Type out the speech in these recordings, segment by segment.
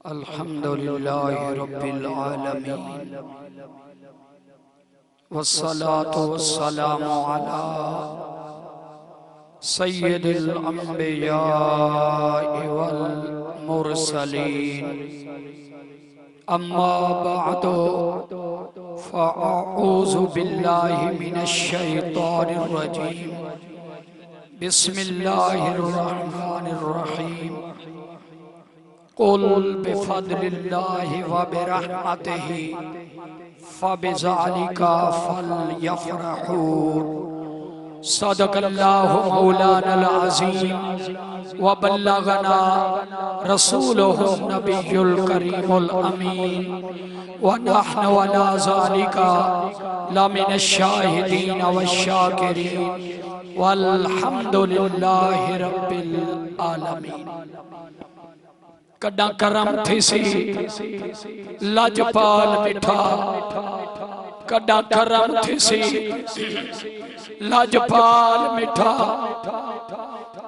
الحمدللہ رب العالمین والصلاة والسلام علی سید الانبیاء والمرسلین اما بعد فاعوذ باللہ من الشیطان الرجیم بسم اللہ الرحمن الرحیم قل بفضل اللہ وبرحمتہ فبذلک فلیفرحوا صدق اللہ مولانا العظیم وبلغنا رسولہ النبی الکریم الامین ونحن ولا ذلك لمن الشاہدین والشاکرین والحمدللہ رب العالمین کڈا کرم تھی سی لاجپال مٹھا کڈا کرم تھی سی لاجپال مٹھا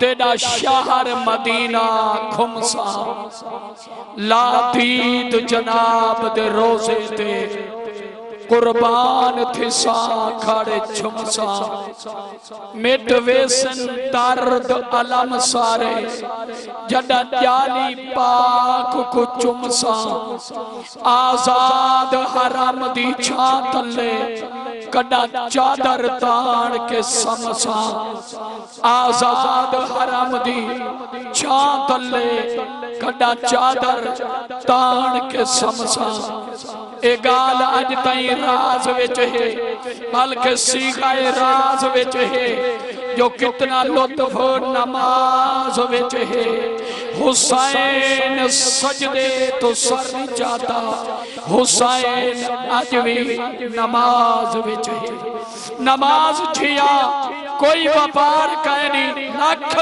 تیڑا شہر مدینہ کھمسا لا دید جناب دے روزے دے قربان تھی سا کھڑے چھمسا مٹ ویسن درد علم سارے جڑا جالی پاک کو چمسا آزاد حرم دی چھانت لے کڑا چادر تان کے سمسا آزاد حرم دی چھانت لے کڑا چادر تان کے سمسا اے گال اج تائیں راز وچ ہے بلکہ سیغائے راز وچ ہے جو کتنا لطف نماز وچ ہے حسین سجدے تو سر جاتا حسین اجوی نماز وچ ہے نماز چھیا کوئی وپار کہنی لکھ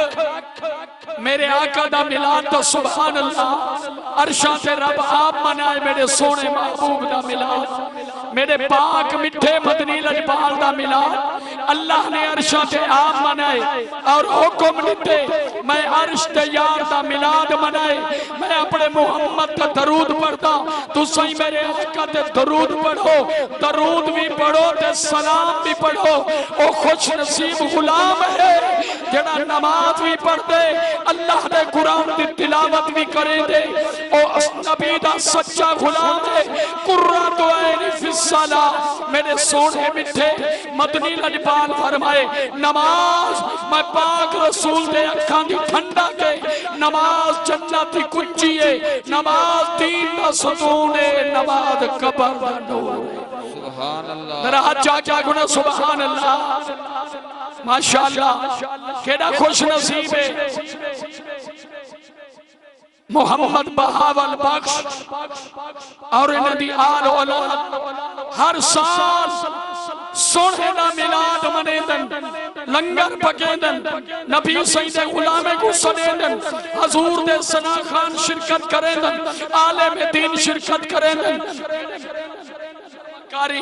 میرے آقا دا ملاد تو سبحان اللہ عرشاں سے رب آپ منائے میرے سونے محبوب دا ملاد میرے پاک مٹھے مدنی لجبال دا ملاد اللہ نے عرشاں سے آپ منائے اور حکم نتے میں عرش تے یار دا ملاد منائے میں اپنے محمد تا درود پڑھتا تو صحیح میرے آقا تے درود پڑھو درود بھی پڑھو تے سلام بھی پڑھو او خوش نصیب غلام ہے جڑا نماز بھی پڑھ دے اللہ دے قرآن دی تلاوت بھی کرے دے او نبی دا سچا غلام ہے قرۃ عین فی الصلاۃ میرے سونے مٹھے مدنی لجبال فرمائے نماز میں پاک رسول دے اکھاں دی ٹھنڈا کے نماز جنت دی کنجی ہے نماز دین دا ستون ہے نماز قبر دا نور ہے سبحان اللہ ذرا چا کیا گنا سبحان اللہ ماشاءاللہ کیڑا خوش نصیب ہے محمد بہاول بخش اور انہاں دی آل اولاد ہر سال سونے دا ملاد منیدن لنگر پکیدن نبی سید غلام کو سنیدن حضور دے ثنا خان شرکت کریدن عالم دین شرکت کریدن کاری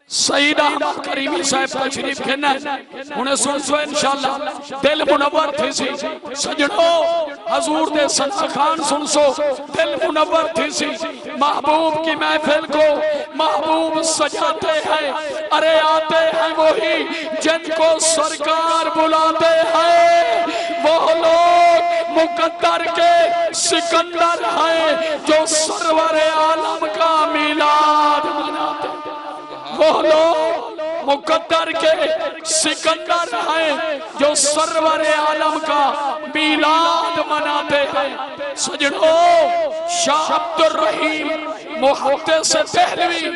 سیدہ احمد کریمی صاحب تشریف کہنا ہے انہیں سن سو انشاءاللہ دل منور تھی سی سجنو حضور دے ثنا خان سن سو دل منور تھی سی محبوب کی محفل کو محبوب سجاتے ہیں ارے آتے ہیں وہی جن کو سرکار بلاتے ہیں وہ لوگ مقدر کے سکندر ہیں جو سرور عالم کا میلاد مناتے ہیں وہ لوگ مقدر کے سکندر ہیں جو سرور عالم کا میلاد مناتے ہیں سجنو شاہ عبد الرحیم محدث دہلوی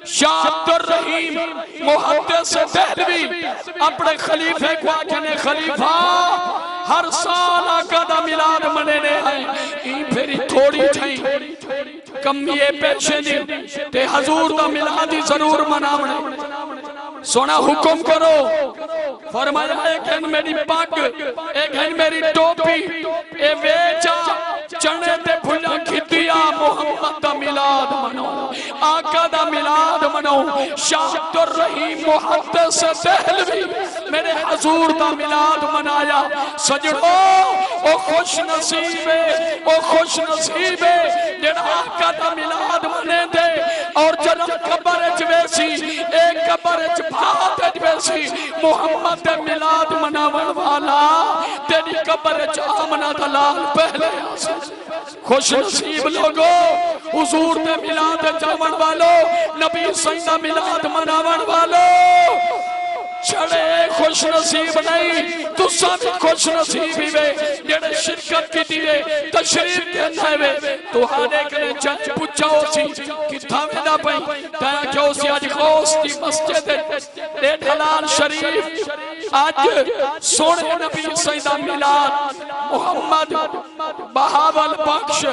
شاہ عبد الرحیم محدث دہلوی اپنے خلیفے کو آکھنے خلیفہ ہر سال آقا دا ملاد منینے ہیں این پھری تھوڑی چھائیں کم یہ پیشے دی تے حضور دا ملادی ضرور منامنے سونا حکم کرو فرمایا ایک ہے میری پاک ایک ہے میری ٹوپی اے ویچا چنے تے بھلا کھتیا محمد دا ملاد منو آقا دا میلاد مناؤ شاہ عبدالرحیم محدث دہلوی میرے حضور دا میلاد منایا سجڑو او خوش نصیب ہے او خوش نصیب ہے جڑا آقا دا میلاد منے دے اور جنم قبر جویسی ایک قبر جبھات جویسی محمد میلاد مناون والا تیری قبر آمنہ دلال پہلے آسے خوش نصیب لوگو حضور دے میلاد جاون والو نبی سیدہ میلاد مناون والو چھڑے خوش نصیب نہیں تو سب خوش نصیب ہی وے جڑے شرکت کی دیئے تشریف دینا ہے تو ہانے کنے جنج پچھاؤ سی کتھا میں نہ پہیں تایا کہ اسی آج خوص دی مسجد دے ڈھلال شریف آج سونے نبی سیدہ میلاد محمد بہاول بخش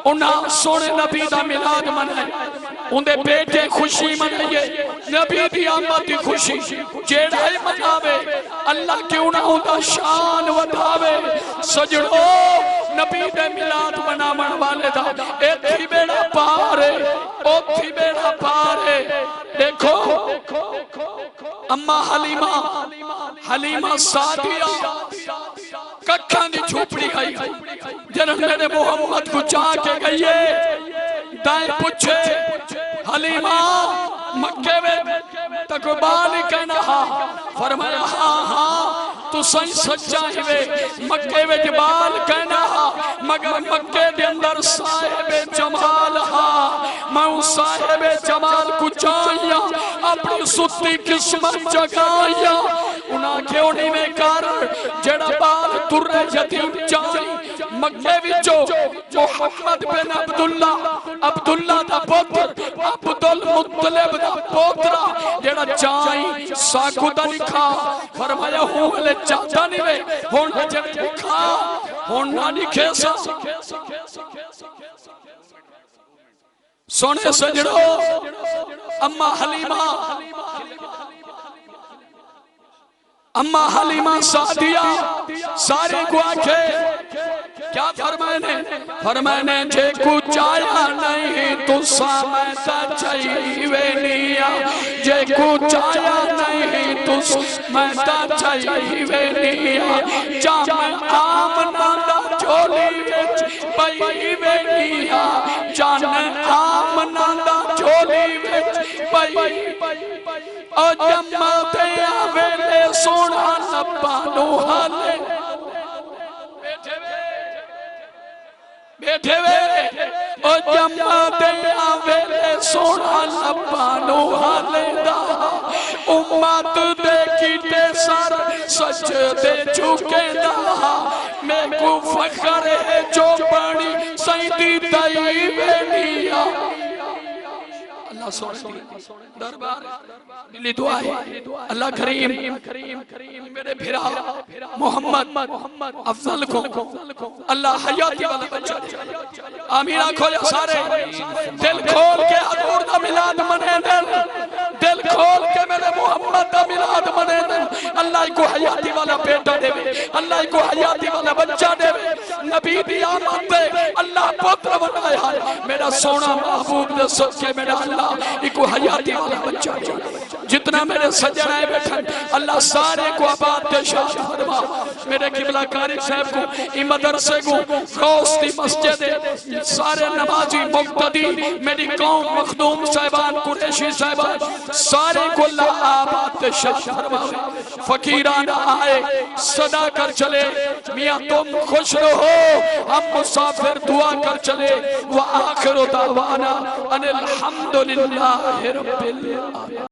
انہاں سونے نبی دا میلاد منائے اندے بیٹے خوشی منائے نبی دی آمد دی خوشی جیڑا ہی مناوے اللہ کیوں نہ ہوتا شان ودھاوے سجڑو نبی دے میلاد منامن والے دا اے تھی بیڑا پارے او تھی بیڑا پارے دیکھو اممہ حلیمہ سادیہ ککھاں دی جھوپڑی گئی جنہوں نے محمد کو چاہ کے گئیے دائیں پوچھے حلیمہ مکے میں تقبال کہنا فرمایا ہاں تو صحیح سچا ہی وے مکے میں جبال کہنا مگر مکے دے اندر صاحب جمال میں اس صاحب جمال کو چاہیا اپنی ستی قسمت جگایا انہاں کے انہی میں کارر جڑا بال در یتیم چاہی مکے وچو محمد بن عبداللہ دا پوتر عبدالمطلب دا پوترا جڑا چاہی ساکو دا لکھا فرمایا ہوں لے چاہتا نہیں وے ہونا جب لکھا ہونا لکھے سا سونے سجڑو اممہ حلیمہ سادیہ سارے کو آنکھے کیا فرمائنے جے کو چایا نہیں تو سامتا چاہیوے نیا جے کو چایا نہیں تو سامتا چاہیوے نیا جام آمنا دا جھولی وچ پائیوے نیا جان آمنا دا جھولی وچ پائیوے او جمع دیا ویلے سونا نبانو حالے بیٹھے وے او جمع دیا ویلے سونا نبانو حالے دا امت دے کیٹے سر سچ دے چکے دا میں کو فخر ہے جو بڑی سیدی دائی ویلیا اللہ سونے دربار دلی دعا ہے اللہ کریم میرے بھرا محمد افضل کو اللہ حیاتی والا بچہ دے آمین آنکھو یا سارے دل کھول کے حضور دا میلاد منے دل کھول کے میرے محمد دا میلاد منے اللہ کو حیاتی والا بیٹا دے اللہ کو حیاتی والا بچہ دے نبی دی آمد دے اللہ پتر بنایا ہے میرا سونا محبوب دے صدقے میرا اللہ ایکو حیاتی والا بچہ جتنا میرے سجنائے بیٹھن اللہ سارے کو آباد دے شاہ فرما میرے قبلہ کاری صاحب کو ای مدرسے کو غوث دی مسجد سارے نمازی مقتدی میری قوم مخدوم صاحبان قریشی صاحبان سارے کو اللہ آباد دے شاہ فرما فقیران آئے صدا کر چلے میاں تم خوش رہو ہم مسافر دعا کر چلے وآخر دعوانا ان الحمدللہ رب العالمین